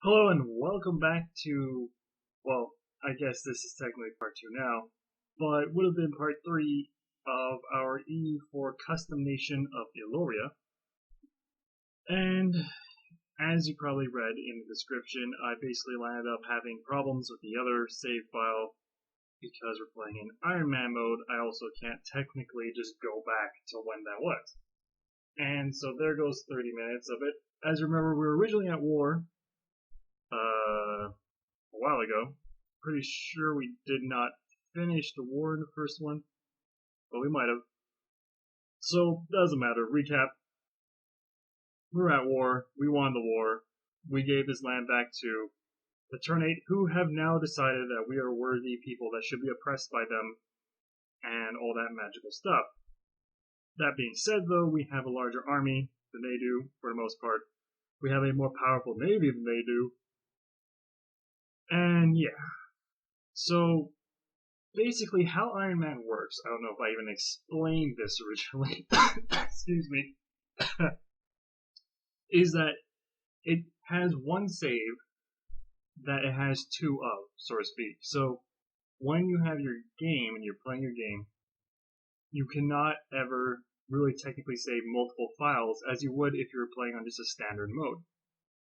Hello and welcome back to, well, I guess this is technically part 2 now, but would have been part 3 of our EU4 custom nation of Illaria. And as you probably read in the description, I basically landed up having problems with the other save file because we're playing in Iron Man mode. I also can't technically just go back to when that was. And so there goes 30 minutes of it. As you remember, we were originally at war a while ago. Pretty sure we did not finish the war in the first one, but we might have. So, doesn't matter. Recap. We were at war. We won the war. We gave this land back to the Ternate, who have now decided that we are worthy people that should be oppressed by them and all that magical stuff. That being said, though, we have a larger army than they do, for the most part. We have a more powerful navy than they do. And yeah. So, basically, how Iron Man works, I don't know if I even explained this originally, excuse me, is that it has one save that it has two of, so to speak. So, when you have your game and you're playing your game, you cannot ever really technically save multiple files as you would if you were playing on just a standard mode.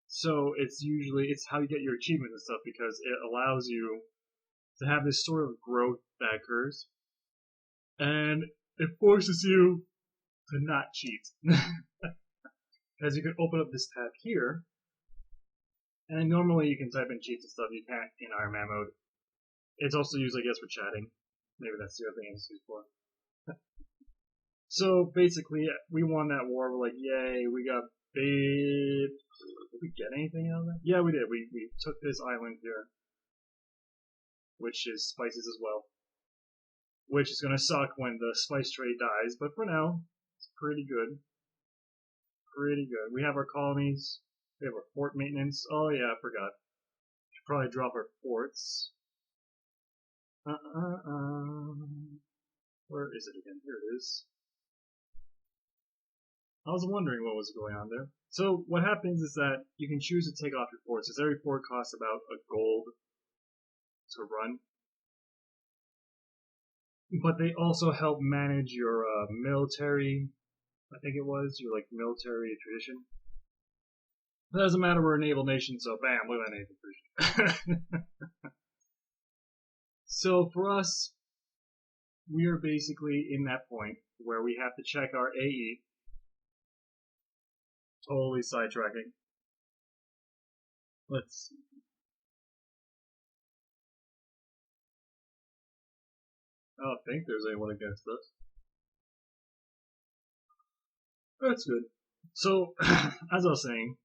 So it's how you get your achievements and stuff because it allows you to have this sort of growth that occurs, and it forces you to not cheat. Because you can open up this tab here, and normally you can type in cheats and stuff you can't in Iron Man mode. It's also used, I guess, for chatting. Maybe that's the other thing it's used for. So basically, we won that war. We're like, yay, we got big. Did we get anything out of that? Yeah, we did. We took this island here, which is spices as well. Which is going to suck when the spice trade dies, but for now, it's pretty good. Pretty good. We have our colonies. We have our fort maintenance. Oh yeah, I forgot. Should probably drop our forts. Where is it again? Here it is. I was wondering what was going on there. So what happens is that you can choose to take off your forts, because every fort costs about a gold to run. But they also help manage your military, I think it was, your like military tradition. It doesn't matter, we're a naval nation, so bam, look at that naval tradition. So for us, we are basically in that point where we have to check our AE. Totally sidetracking. Let's see. I don't think there's anyone against us. That's good. So, as I was saying,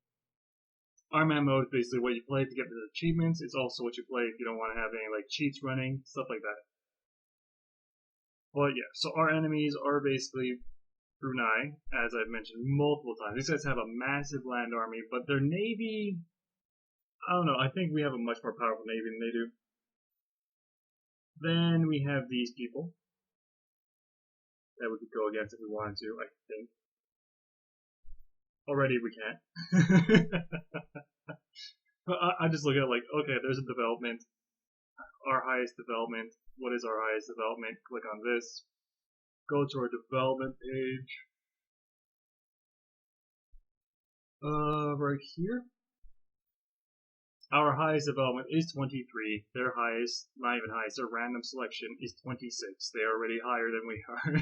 Iron Man mode is basically what you play to get the achievements. It's also what you play if you don't want to have any like cheats running, stuff like that. But yeah, so our enemies are basically Brunei, as I've mentioned multiple times. These guys have a massive land army, but their navy, I don't know, I think we have a much more powerful navy than they do. Then we have these people that we could go against if we wanted to, I think. Already we can't. But I just look at it like, okay, there's a development. Our highest development. What is our highest development? Click on this. Go to our development page. Right here. Our highest development is 23. Their highest, not even highest, their random selection is 26. They are already higher than we are.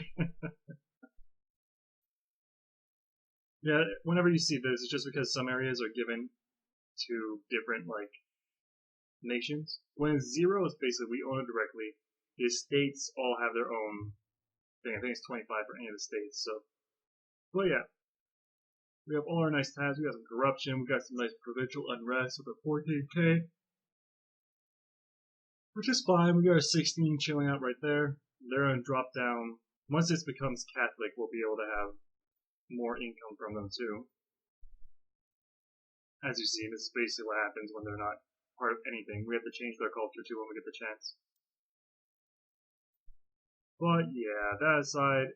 Yeah, whenever you see this, it's just because some areas are given to different, like, nations. When it's 0, it's basically we own it directly. The states all have their own thing. I think it's 25 for any of the states, so. But yeah. We have all our nice tabs. We got some corruption. We got some nice provincial unrest with a 14k. Which is fine. We got a 16 chilling out right there. They're going to drop down. Once this becomes Catholic, we'll be able to have more income from them too. As you see, this is basically what happens when they're not part of anything. We have to change their culture too when we get the chance. But yeah, that aside,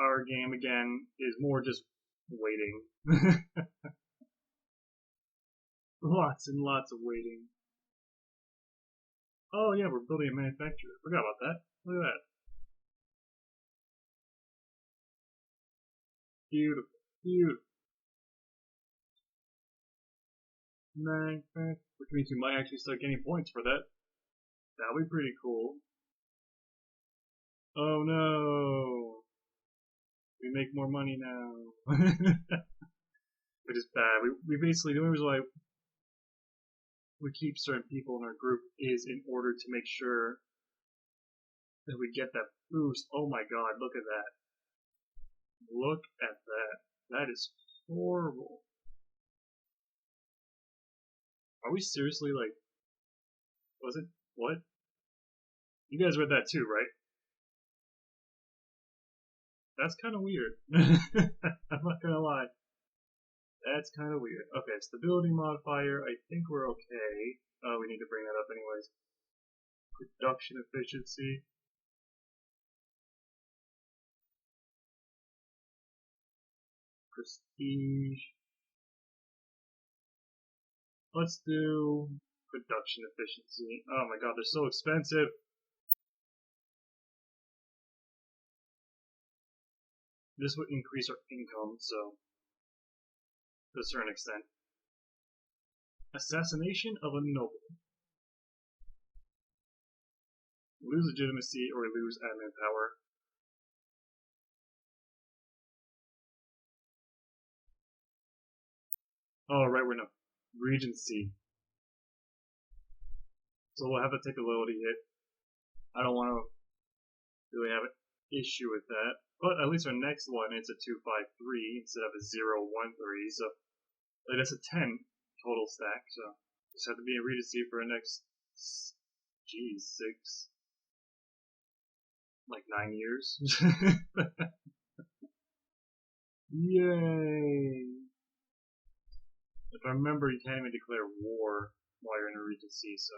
our game again is more just waiting. Lots and lots of waiting. Oh yeah, we're building a manufacturer. Forgot about that. Look at that. Beautiful. Beautiful. Manufacturer. Which means we might actually start getting points for that. That'll be pretty cool. Oh no. We make more money now. Which is bad. We basically, the only reason why we keep certain people in our group is in order to make sure that we get that boost. Oh my god, look at that. Look at that. That is horrible. Are we seriously like, was it? What? You guys read that too, right? That's kind of weird. I'm not gonna lie. That's kind of weird. Okay, stability modifier. I think we're okay. We need to bring that up anyways. Production efficiency. Prestige. Let's do production efficiency. Oh my god, they're so expensive. This would increase our income, so to a certain extent. Assassination of a noble. Lose legitimacy or lose admin power. Oh, right, we're in a regency. So we'll have to take a loyalty hit. I don't want to really have an issue with that. But at least our next one, it's a 253 instead of a 013. So that's a 10 total stack. So just have to be in regency for the next, geez, 9 years. Yay! If I remember, you can't even declare war while you're in a regency, so.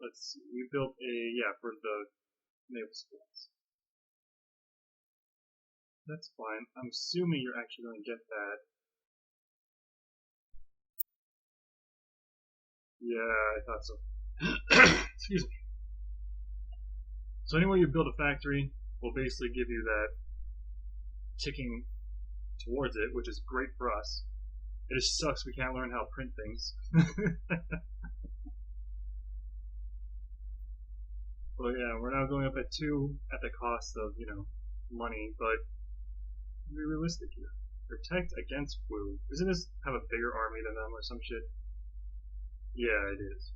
Let's see, we built for the naval schools. That's fine. I'm assuming you're actually going to get that. Yeah, I thought so. Excuse me. So anyway you build a factory, will basically give you that ticking towards it, which is great for us. It just sucks we can't learn how to print things. Well, yeah, we're now going up at 2 at the cost of, money, but be realistic here. Protect against flu. Doesn't this have a bigger army than them or some shit? Yeah, it is.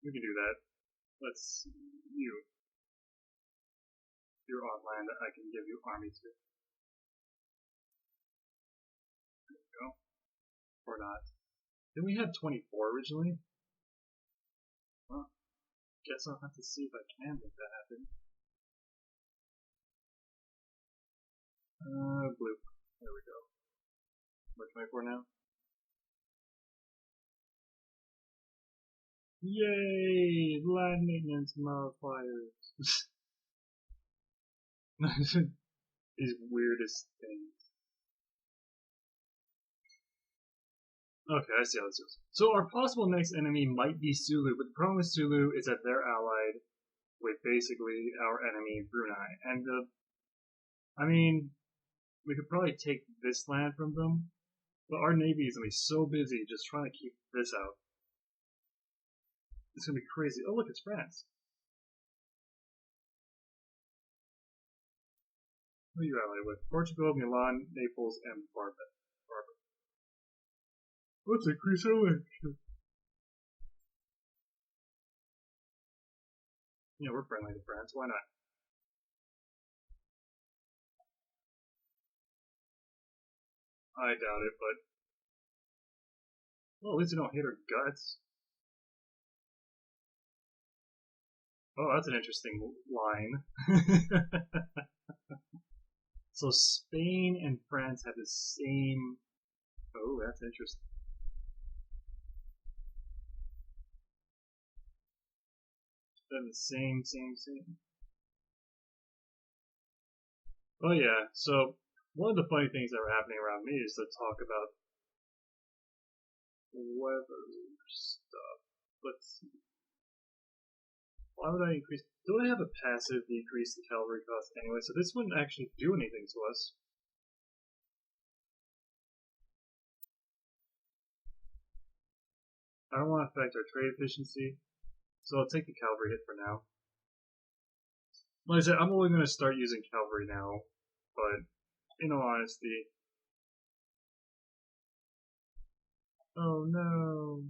We can do that. Let's you're on land that I can give you army to. There we go. Or not. Didn't we have 24 originally? Well, guess I'll have to see if I can make that happen. Blue. There we go. We're 24 now. Yay! Land maintenance modifiers. These weirdest things. Okay, I see how this goes. So our possible next enemy might be Sulu, but the problem with Sulu is that they're allied with basically our enemy Brunei. And we could probably take this land from them, but our navy is gonna be so busy just trying to keep this out. It's gonna be crazy. Oh look, it's France. Who are you allied with? Portugal, Milan, Naples, and Barbet. Let's increase our election. Yeah, we're friendly to France. Why not? I doubt it, but well, at least they don't hate our guts. Oh, that's an interesting line. So Spain and France have the same. Oh, that's interesting. They're the same. Oh yeah. So one of the funny things that were happening around me is to talk about weather stuff. Let's see. Why would I increase? Do I have a passive decrease the cavalry cost anyway? So this wouldn't actually do anything to us. I don't want to affect our trade efficiency, so I'll take the cavalry hit for now. Like I said, I'm only going to start using cavalry now, but in all honesty, oh no.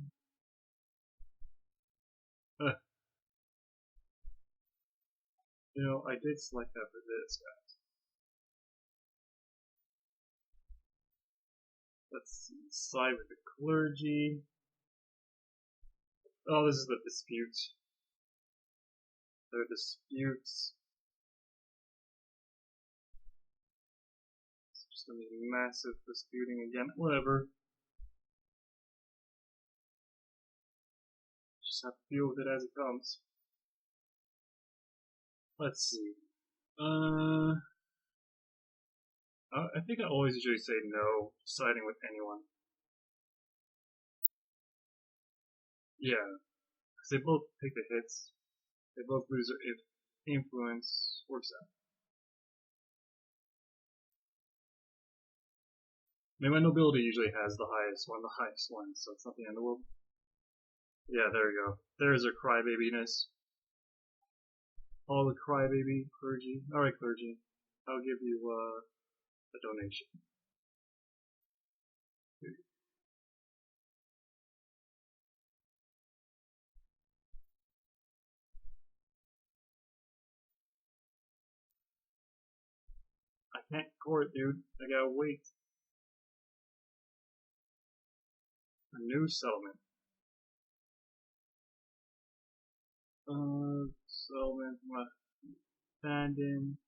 You know, I did select that for this, guys. Let's see, side with the clergy. Oh, this is the dispute. There are disputes. It's just gonna be massive disputing again. Whatever. Just have to deal with it as it comes. Let's see. I think I always usually say no, siding with anyone. Yeah, because they both take the hits. They both lose their influence. Works out. I mean, my nobility usually has the highest one, so it's not the end of the world. Yeah, there we go. There's her crybabiness. All the crybaby clergy. Alright, clergy. I'll give you a donation. I can't court, dude. I gotta wait. A new settlement. Settlement. Abandon.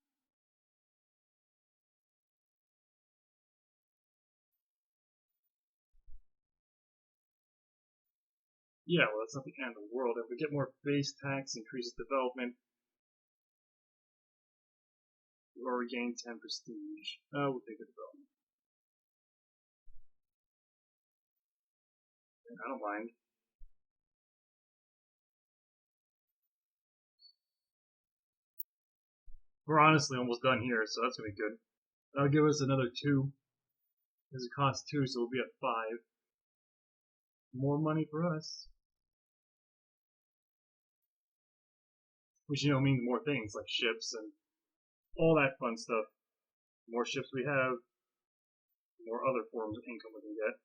Yeah, well, that's not the end of the world. If we get more base tax, increases development, or we gain 10 prestige. We'll take the development. I don't mind. We're honestly almost done here, so that's gonna be good. That'll give us another 2. Because it costs 2, so we'll be at 5. More money for us. Which, you know, means more things like ships and all that fun stuff. The more ships we have, the more other forms of income we can get.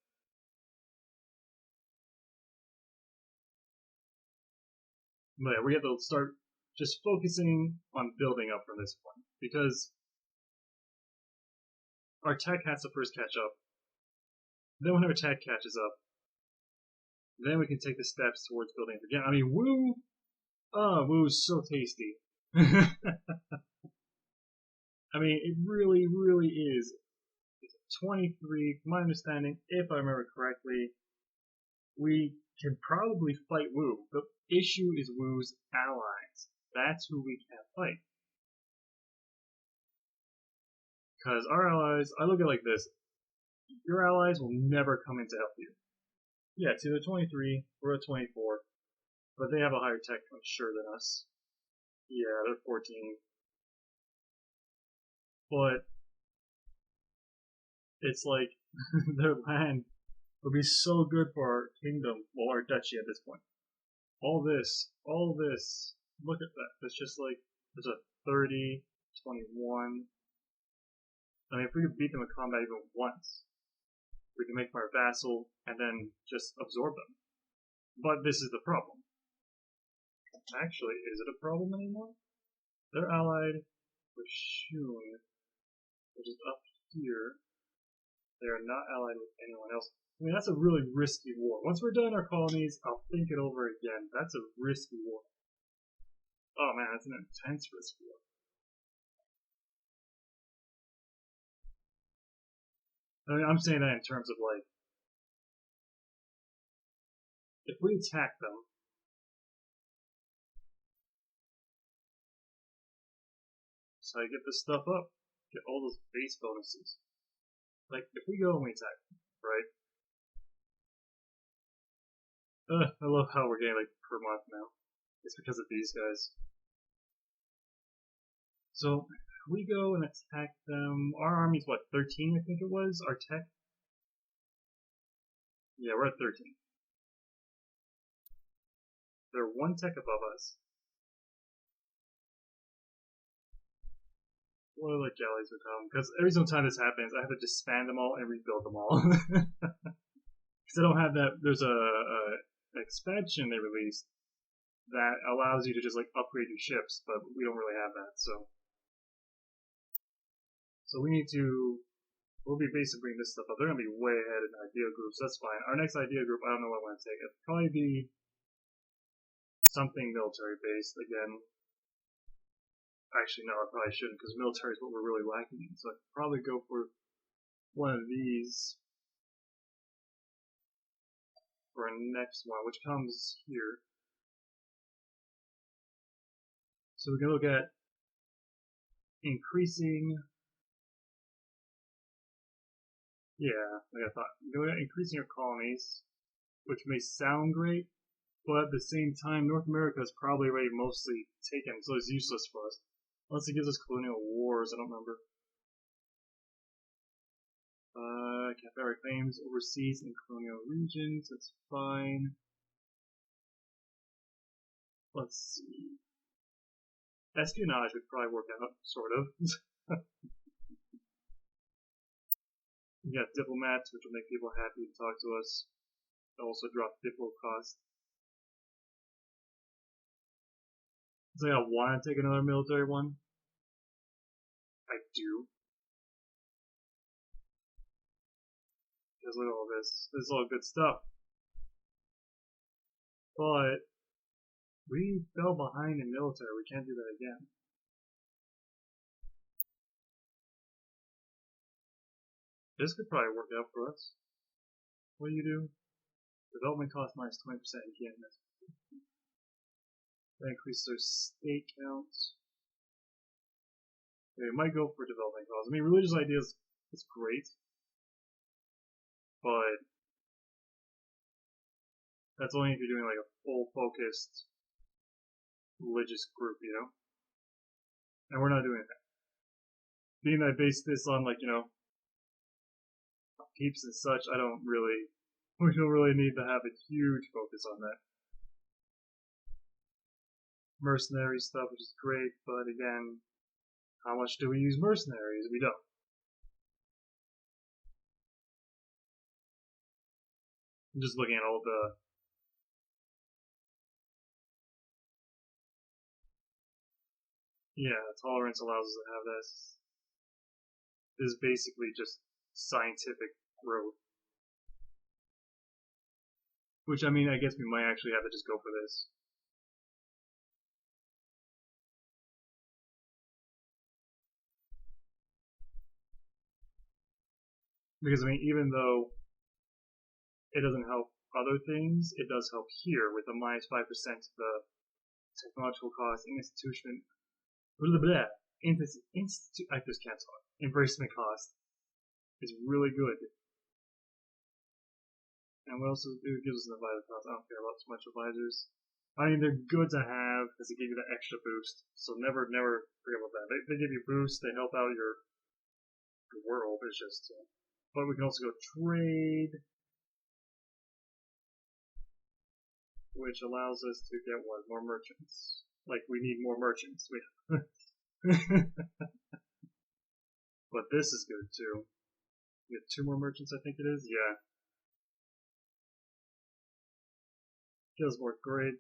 But yeah, we have to start just focusing on building up from this point. Because our tech has to first catch up. Then when our tech catches up, then we can take the steps towards building up again. I mean, woo! Oh, woo is so tasty. I mean, it really, really is. It's 23, from my understanding, if I remember correctly, we can probably fight Wu. The issue is Wu's allies. That's who we can't fight. Because our allies, I look at it like this. Your allies will never come in to help you. Yeah, it's either 23 or a 24. But they have a higher tech, I'm sure, than us. Yeah, they're 14. But it's like their land would be so good for our kingdom, well, our duchy at this point. All this, look at that. It's just like, there's a 30, 21. I mean, if we could beat them in combat even once, we can make them our vassal and then just absorb them. But this is the problem. Actually, is it a problem anymore? They're allied with Shun, which is up here. They are not allied with anyone else. I mean, that's a really risky war. Once we're done our colonies, I'll think it over again. That's a risky war. Oh man, that's an intense risk war. I mean, I'm saying that in terms of like, if we attack them, so I get this stuff up, get all those base bonuses. Like, if we go and we attack them, right? I love how we're getting like per month now. It's because of these guys. So we go and attack them. Our army's what, 13 I think it was? Our tech? Yeah, we're at 13. They're one tech above us. What other galleys would come? Because every single time this happens, I have to disband them all and rebuild them all. Because I don't have that. There's a expansion they released that allows you to just like upgrade your ships, but we don't really have that. So we need to. We'll be basically bringing this stuff up. They're gonna be way ahead in idea groups. That's fine. Our next idea group, I don't know what I want to take. It'll probably be something military based again. Actually, no, I probably shouldn't because military is what we're really lacking in. So I could probably go for one of these for our next one, which comes here. So we can look at increasing. Yeah, like I thought. Go at increasing your colonies, which may sound great, but at the same time, North America is probably already mostly taken, so it's useless for us. Unless it gives us colonial wars, I don't remember. Confederate claims overseas in colonial regions, that's fine. Let's see. Espionage would probably work out, sort of. We got diplomats, which will make people happy to talk to us. Also drop diplo cost. So I want to take another military one. I do. Because look at all this. This is all good stuff. But we fell behind in military. We can't do that again. This could probably work out for us. What do you do? Development cost minus 20% again. That increases our state count. Okay, we might go for development cost. I mean, religious ideas is great, but that's only if you're doing like a full focused religious group, you know? And we're not doing that. Being that I base this on like, peeps and such, we don't really need to have a huge focus on that. Mercenary stuff, which is great, but again, how much do we use mercenaries? We don't. I'm just looking at all the tolerance allows us to have this. This is basically just scientific growth. Which, I mean, I guess we might actually have to just go for this. Because, I mean, even though it doesn't help other things, it does help here with a minus 5% to the technological cost and institution. I just can't talk. Embracement cost is really good. And what else does it do? It gives us an advisor cost. I don't care about too much advisors. I mean, they're good to have because they give you that extra boost. So never forget about that. They give you boosts. They help out your world. It's just. But we can also go trade, which allows us to get what? More merchants. Like we need more merchants. But this is good too. We have 2 more merchants, I think it is. Yeah. Feels more great.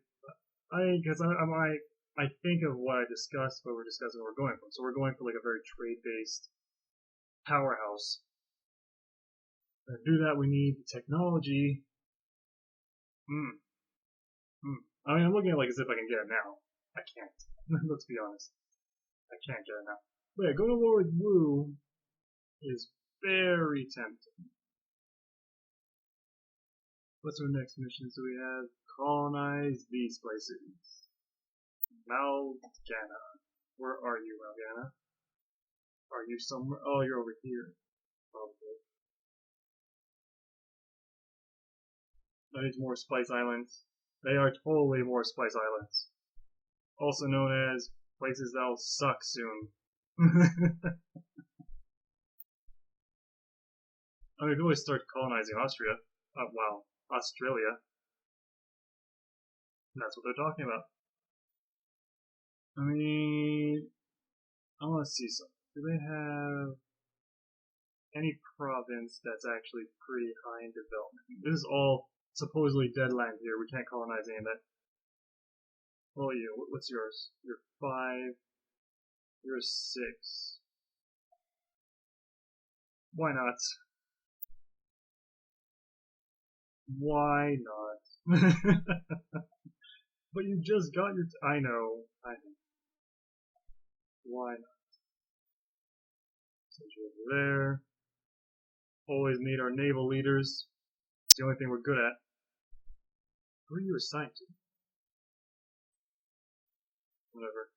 Because I think of what I discussed, what we're discussing, what we're going for. So we're going for like a very trade-based powerhouse. To do that, we need technology. I mean, I'm looking at it like as if I can get it now. I can't. Let's be honest. I can't get it now. But yeah, going to war with Wu is very tempting. What's our next mission? So we have colonize these places. Malgana. Where are you, Malgana? Are you somewhere? Oh, you're over here. Probably. These more spice islands. They are totally more spice islands. Also known as places that'll suck soon. I mean, we could always start colonizing Austria. Wow, Australia. That's what they're talking about. I mean, I want to see some. Do they have any province that's actually pretty high in development? This is all supposedly dead land here. We can't colonize any of that. Oh, yeah. What's yours? You're 5. You're 6. Why not? Why not? But you just got your. I know. Why not? Send you over there. Always need our naval leaders. It's the only thing we're good at. Who are you assigned to? Whatever.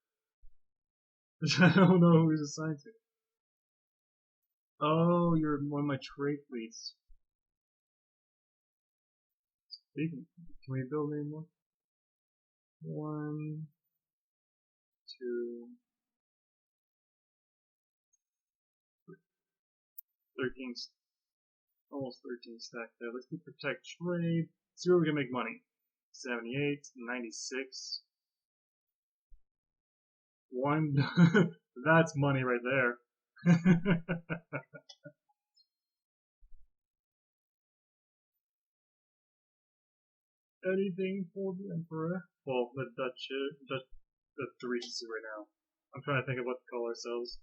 I don't know who he's assigned to. Oh, you're one of my trade fleets. Speaking, can we build any more? 1, 2, 13, almost 13 stack there. Let's do protect trade. See where we can make money. 78, 96. 1. That's money right there. Anything for the Emperor? Well, the Regency right now. I'm trying to think of what to call ourselves.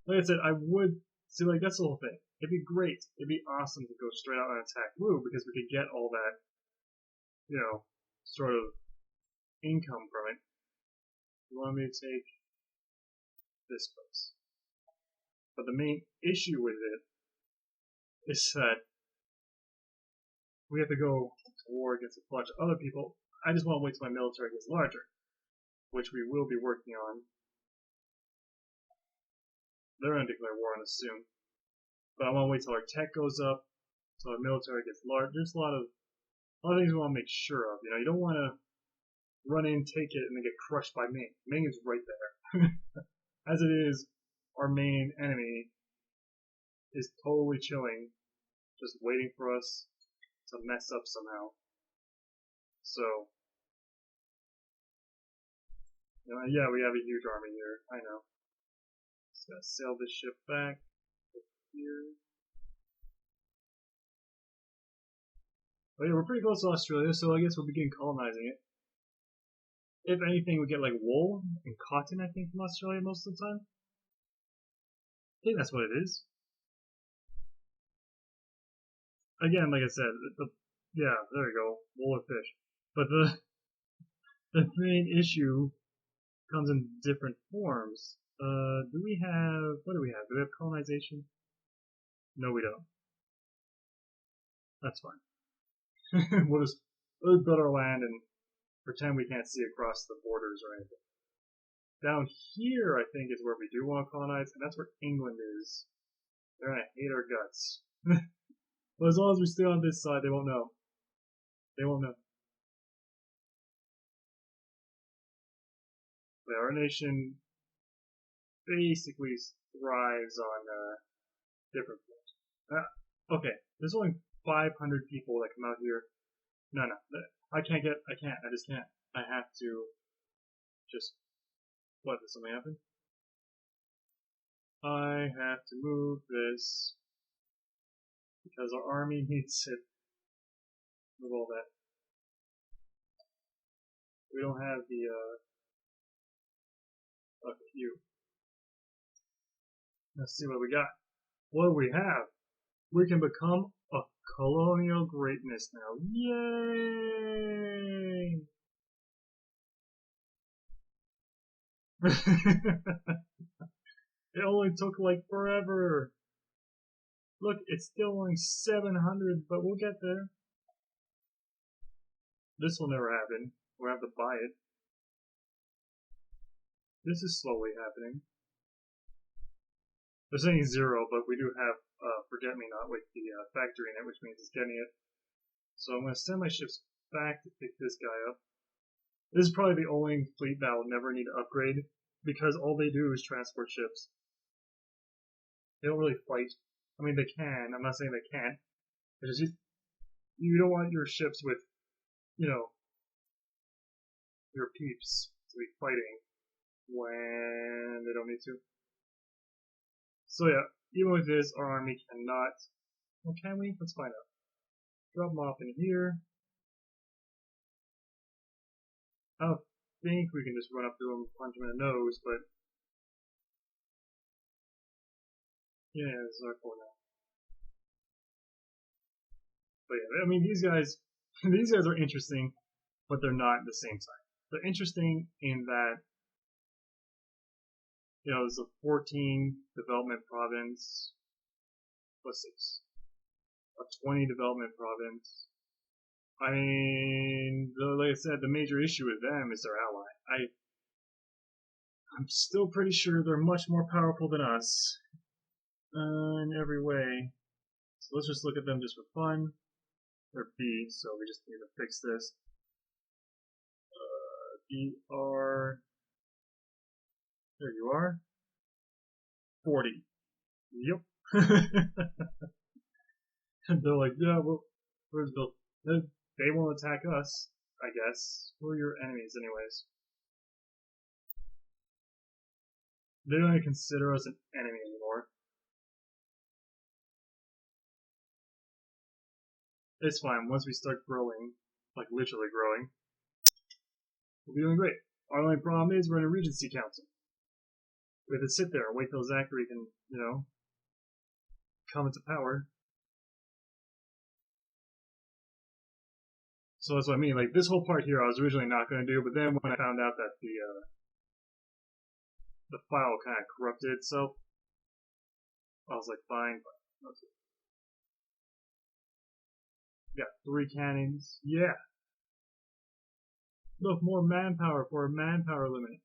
Like I said, I would see, like, that's the whole thing. It'd be great. It'd be awesome to go straight out and attack Wu because we could get all that, sort of income from it. You want me to take this place? But the main issue with it is that we have to go to war against a bunch of other people. I just want to wait till my military gets larger, which we will be working on. They're going to declare war on us soon. But I want to wait till our tech goes up, till our military gets large. There's a lot of things we want to make sure of. You don't want to run in, take it, and then get crushed by Ming. Ming is right there. As it is, our main enemy is totally chilling, just waiting for us to mess up somehow. So, yeah, we have a huge army here. I know. Just gotta sail this ship back here. But yeah, we're pretty close to Australia, so I guess we'll begin colonizing it. If anything, we get like wool and cotton, I think, from Australia most of the time. I think that's what it is. Again, like I said, yeah, there you go, wool or fish. But the main issue comes in different forms. What do we have? Do we have colonization? No, we don't. That's fine. we'll just build our land and pretend we can't see across the borders or anything. Down here, I think, is where we do want to colonize, and that's where England is. They're gonna hate our guts. But as long as we stay on this side, they won't know. They won't know. But our nation basically thrives on different forms. Okay, there's only 500 people that come out here. No, I just can't. I have to just, what, did something happen? I have to move this because our army needs it. Move all that. We don't have the, queue. Let's see what we got. What do we have? We can become a colonial greatness now. Yay! It only took like forever. Look, it's still only 700, but we'll get there. This will never happen. We'll have to buy it. This is slowly happening. They're saying 0, but we do have Forget Me Not with the factory in it, which means it's getting it. So I'm going to send my ships back to pick this guy up. This is probably the only fleet that will never need to upgrade, because all they do is transport ships. They don't really fight. I mean, they can. I'm not saying they can't. It's just you don't want your ships with, you know, your peeps to be fighting when they don't need to. So yeah, even with this, our army cannot. Well, can we? Let's find out. Drop them off in here. I don't think we can just run up to them, punch them in the nose, but yeah, this is our goal now. But yeah, I mean, these guys, these guys are interesting, but they're not at the same time. They're interesting in that, you know, there's a 14 development province. What's this? A 20 development province. I mean, like I said, the major issue with them is their ally. I'm still pretty sure they're much more powerful than us in every way. So let's just look at them just for fun. They're B, so we just need to fix this. BR. There you are. 40. Yep. They're like, yeah, well, where's Bill? They won't attack us, I guess. Who are your enemies, anyways? They don't even consider us an enemy anymore. It's fine. Once we start growing, like literally growing, we'll be doing great. Our only problem is we're in a Regency Council. We have to sit there and wait till Zachary can, you know, come into power. So that's what I mean. Like this whole part here, I was originally not going to do, but then when I found out that the file kind of corrupted, so I was like, fine. Okay. Got 3 cannons. Yeah. Look, more manpower for a manpower limit.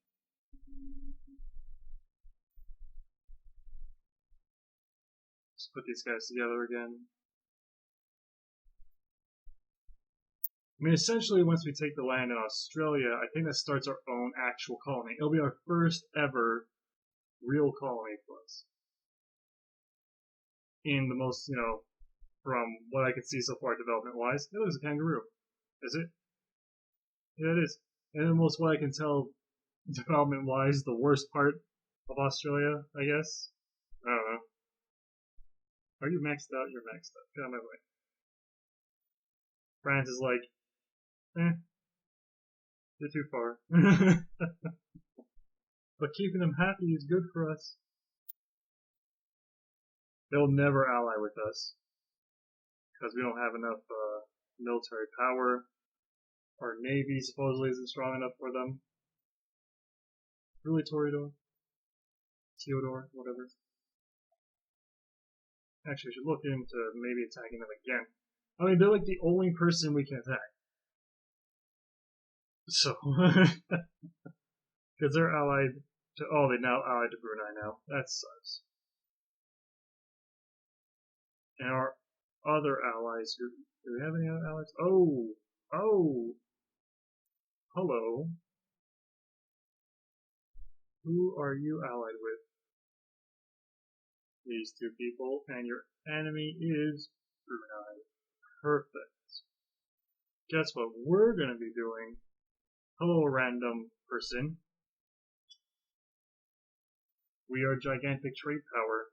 Just put these guys together again. I mean, essentially, once we take the land in Australia, I think that starts our own actual colony. It'll be our first ever real colony for us. In the most, you know, from what I can see so far development-wise, it looks a kangaroo. Is it? Yeah, it is. And the most what I can tell development-wise, the worst part of Australia, I guess. I don't know. Are you maxed out? You're maxed out. Get out of my way. France is like, you're too far. But keeping them happy is good for us. They'll never ally with us because we don't have enough military power. Our navy supposedly isn't strong enough for them. Really, Theodore, whatever. Actually, we should look into maybe attacking them again. I mean, they're like the only person we can attack. So, because they're allied to, oh, they're now allied to Brunei now. That sucks. And our other allies, do we have any other allies? Oh, hello. Who are you allied with? These 2 people, and your enemy is Brunei. Perfect. Guess what we're gonna be doing? Hello, random person. We are gigantic trade power.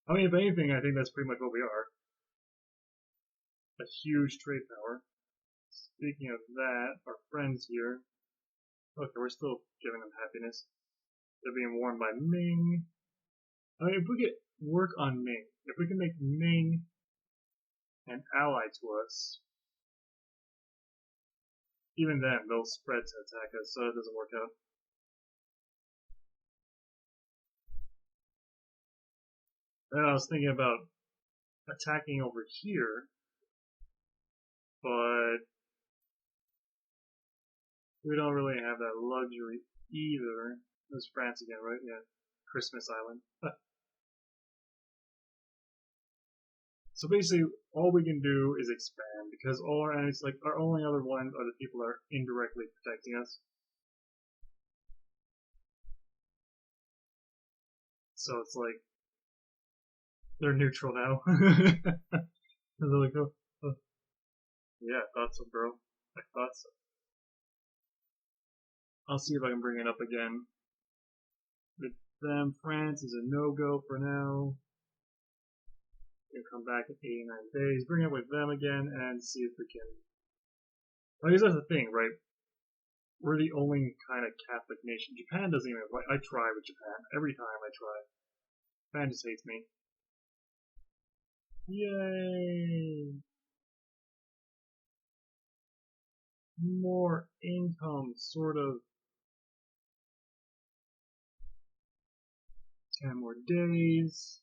I mean, if anything, I think that's pretty much what we are. A huge trade power. Speaking of that, our friends here. Okay, we're still giving them happiness. They're being warned by Ming. I mean, if we get work on Ming, if we can make Ming an ally to us, even then, they'll spread to attack us, so it doesn't work out. Then I was thinking about attacking over here, but we don't really have that luxury either. There's France again, right? Yeah. Christmas Island. So basically, all we can do is expand because all our enemies, like our only other ones, are the people that are indirectly protecting us. So it's like they're neutral now. They're like, oh, oh. Yeah, I thought so, bro. I thought so. I'll see if I can bring it up again. With them, France is a no-go for now. We'll come back in 89 days. Bring it with them again and see if we can. I guess that's the thing, right? We're the only kind of Catholic nation. Japan doesn't even. I try with Japan every time I try. Japan just hates me. Yay! More income, sort of. 10 more days.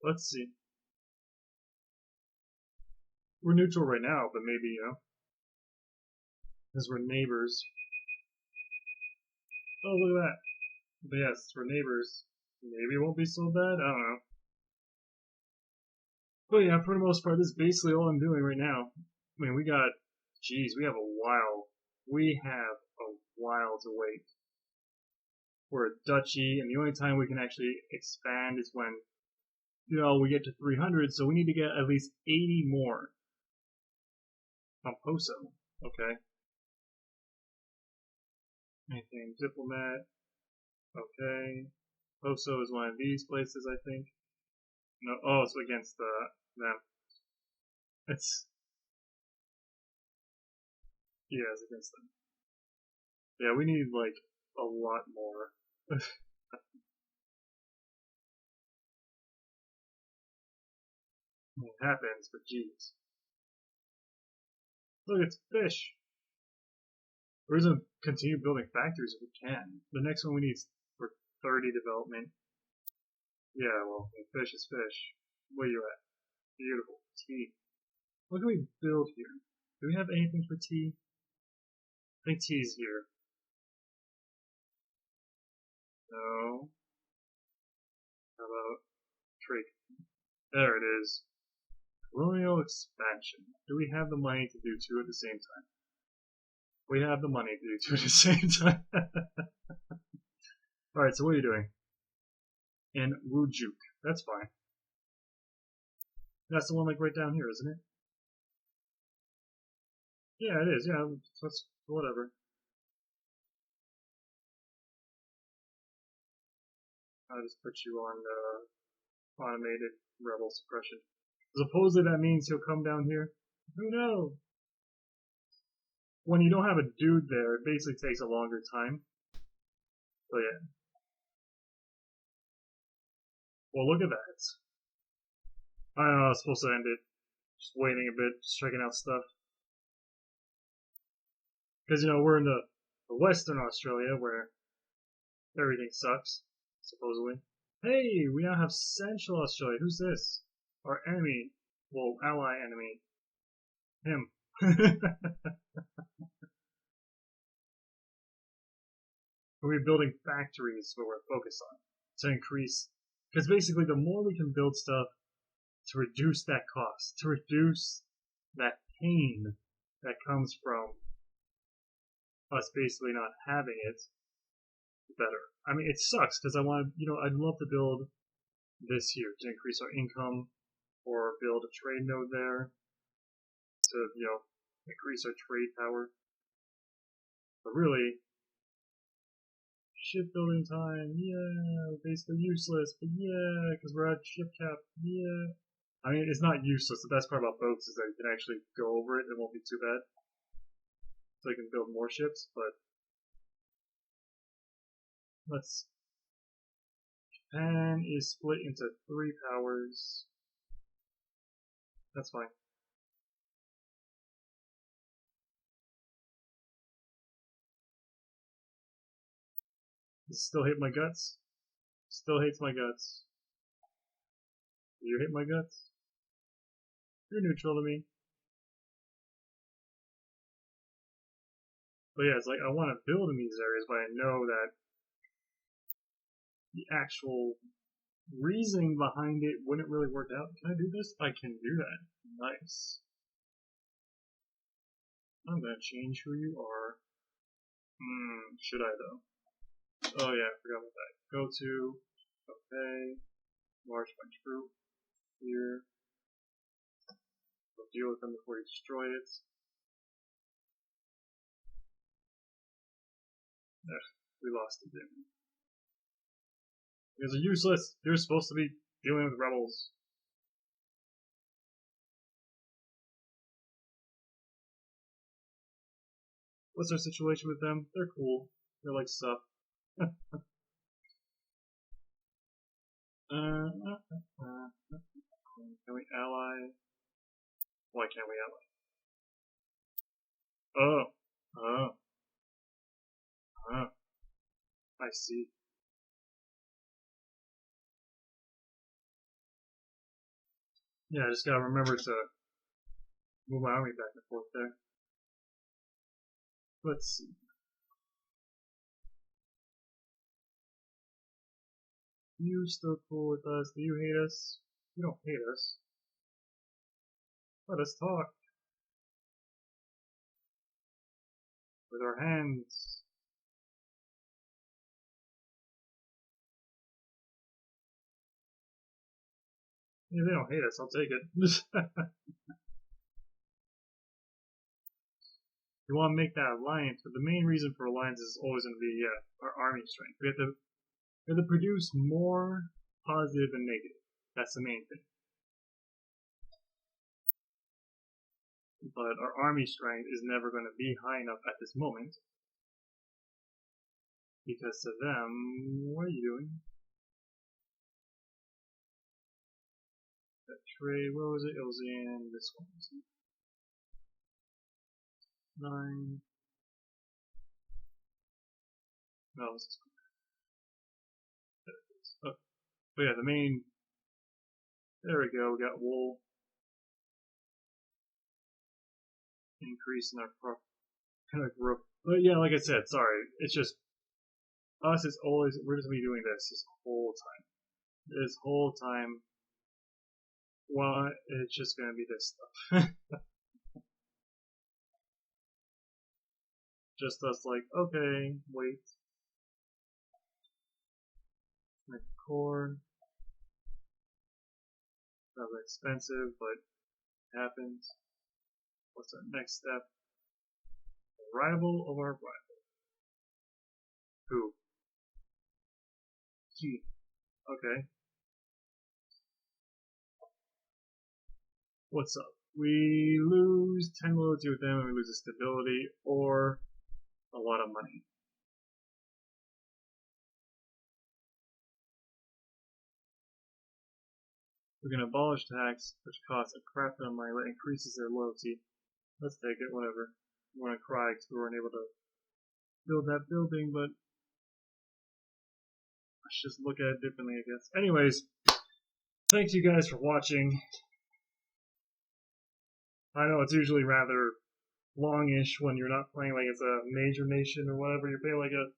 Let's see. We're neutral right now, but maybe, you know, because we're neighbors. Oh, look at that. But yes, we're neighbors. Maybe it won't be so bad. I don't know. But yeah, for the most part, this is basically all I'm doing right now. I mean, we got, geez, we have a while. We have a while to wait. We're a duchy, and the only time we can actually expand is when, you know, we get to 300, so we need to get at least 80 more. Poso. Okay. Anything diplomat. Okay. Poso is one of these places, I think. No, oh, it's against them. It's yeah, it's against them. Yeah, we need like a lot more. It happens, but jeez. Look, it's fish. We're gonna continue building factories if we can. The next one we need is for 30 development. Yeah, well, fish is fish. Where you at? Beautiful. Tea. What can we build here? Do we have anything for tea? I think tea's here. No. How about trade? There it is. Colonial expansion. Do we have the money to do two at the same time? We have the money to do two at the same time. Alright, so what are you doing? In Wujuk. That's fine. That's the one like right down here, isn't it? Yeah, it is. Yeah, that's whatever. I'll just put you on automated rebel suppression. Supposedly that means he'll come down here. Who knows? When you don't have a dude there, it basically takes a longer time. So yeah. Well, look at that. I don't know, I was supposed to end it. Just waiting a bit, just checking out stuff. Because, you know, we're in the Western Australia where everything sucks, supposedly. Hey, we now have Central Australia. Who's this? Our enemy. Well, ally enemy. Him. We're building factories where we're focused on to increase. Because basically, the more we can build stuff to reduce that cost, to reduce that pain that comes from us basically not having it, better. I mean, it sucks because I want to, you know, I'd love to build this here to increase our income or build a trade node there to, you know, increase our trade power. But really, shipbuilding time, yeah, basically useless, but yeah, because we're at ship cap, yeah. I mean, it's not useless. The best part about boats is that you can actually go over it, it won't be too bad. So you can build more ships, but let's. Japan is split into 3 powers. That's fine. This still hate my guts. Still hates my guts. You hate my guts? You're neutral to me. But yeah, it's like I want to build in these areas, but I know that the actual reasoning behind it wouldn't really work out. Can I do this? I can do that. Nice. I'm gonna change who you are. Should I though? Oh yeah, I forgot about that. Go to, okay, large bunch group, here. We'll deal with them before you destroy it. We lost it, didn't we? You guys are useless. You're supposed to be dealing with rebels. What's our situation with them? They're cool. They're like stuff. Can we ally? Why can't we ally? Oh. Oh. Oh. I see. Yeah, I just gotta remember to move my army back and forth there. Let's see. You still cool with us? Do you hate us? You don't hate us. Let us talk. With our hands. Yeah, they don't hate us, I'll take it. You want to make that alliance, but the main reason for alliance is always going to be our army strength. We have to produce more positive than negative. That's the main thing. But our army strength is never going to be high enough at this moment. Because to them, what are you doing? That trade, where was it? It was in this one, wasn't it? 9. No, it was this one. There it is. Oh. But yeah, the main, there we go, we got wool. Increase in our kind of growth. But yeah, like I said, sorry, it's just us is always, we're just gonna be doing this whole time. This whole time, well, it's just gonna be this stuff. Just us like, okay, wait. Make corn. That was expensive, but it happens. What's our next step? Arrival of our rival. Who? He. Okay. What's up? We lose 10 loyalty with them and we lose a stability or a lot of money. We can abolish tax, which costs a crap ton of money but increases their loyalty. Let's take it, whatever. I want to cry because we weren't able to build that building, but let's just look at it differently, I guess. Anyways, thank you guys for watching. I know it's usually rather longish when you're not playing like it's a major nation or whatever. You're playing like a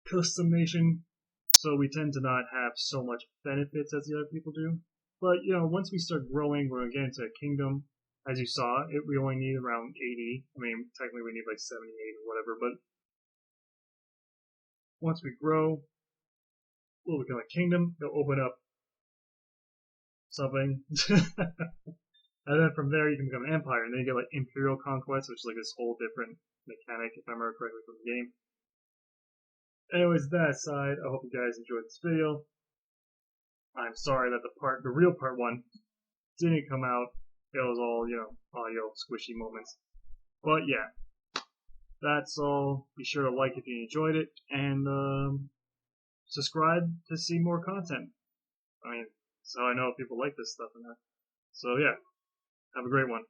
custom nation, so we tend to not have so much benefits as the other people do. But you know, once we start growing, we're gonna get into a kingdom. As you saw, we only need around 80. I mean, technically we need like 78 or whatever, but once we grow, we'll become a kingdom. It'll open up something. And then from there you can become an empire, and then you get like imperial conquest, which is like this whole different mechanic, if I remember correctly from the game. Anyways, that aside, I hope you guys enjoyed this video. I'm sorry that the real part 1 didn't come out. It was all, you know, audio squishy moments. But yeah, that's all. Be sure to like if you enjoyed it, and subscribe to see more content. I mean, so I know if people like this stuff or not. So yeah, have a great one.